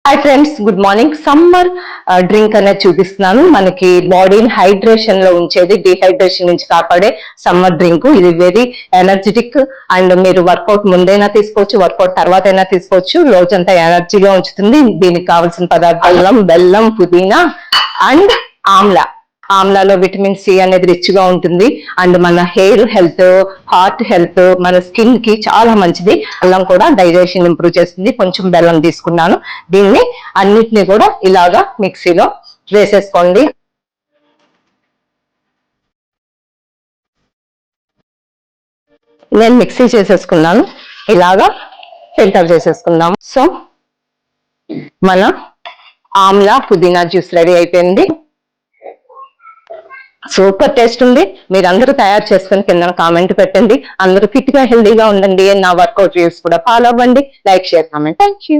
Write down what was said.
Hi friends, good morning. Summer drink అనేది చూపిస్తున్నాను. మనకి బాడీని హైడ్రేషన్ లో ఉంచేది, డిహైడ్రేషన్ నుంచి కాపాడే సమ్మర్ డ్రింక్. ఇది వెరీ ఎనర్జెటిక్ అండ్ మీరు వర్కౌట్ ముందైనా తీసుకోవచ్చు, వర్కౌట్ తర్వాత అయినా తీసుకోవచ్చు. రోజంతా ఎనర్జీగా ఉంచుతుంది. దీనికి కావాల్సిన పదార్థాలు బెల్లం, పుదీనా అండ్ ఆమ్లా. ఆమ్లాలో విటమిన్ సి అనేది రిచ్ గా ఉంటుంది అండ్ మన హెయిర్ హెల్త్, హార్ట్ హెల్త్, మన స్కిన్ కి చాలా మంచిది. అల్లం కూడా డైజెషన్ ఇంప్రూవ్ చేస్తుంది. కొంచెం బెల్లం తీసుకున్నాను. దీన్ని అన్నిటిని కూడా ఇలాగా మిక్సీలో వేసేసుకోండి. నేను మిక్సీ చేసేసుకున్నాను. ఇలాగా ఫిల్టర్ చేసేసుకుందాము. సో మన ఆమ్లా పుదీనా జ్యూస్ రెడీ అయిపోయింది. సూపర్ టేస్ట్ ఉంది. మీరు అందరూ తయారు చేసుకుని కింద కామెంట్ పెట్టండి. అందరూ ఫిట్ గా హెల్దీగా ఉండండి. నా వర్కౌట్ రివ్యూస్ కూడా ఫాలో అవ్వండి. Like, share, comment. Thank you.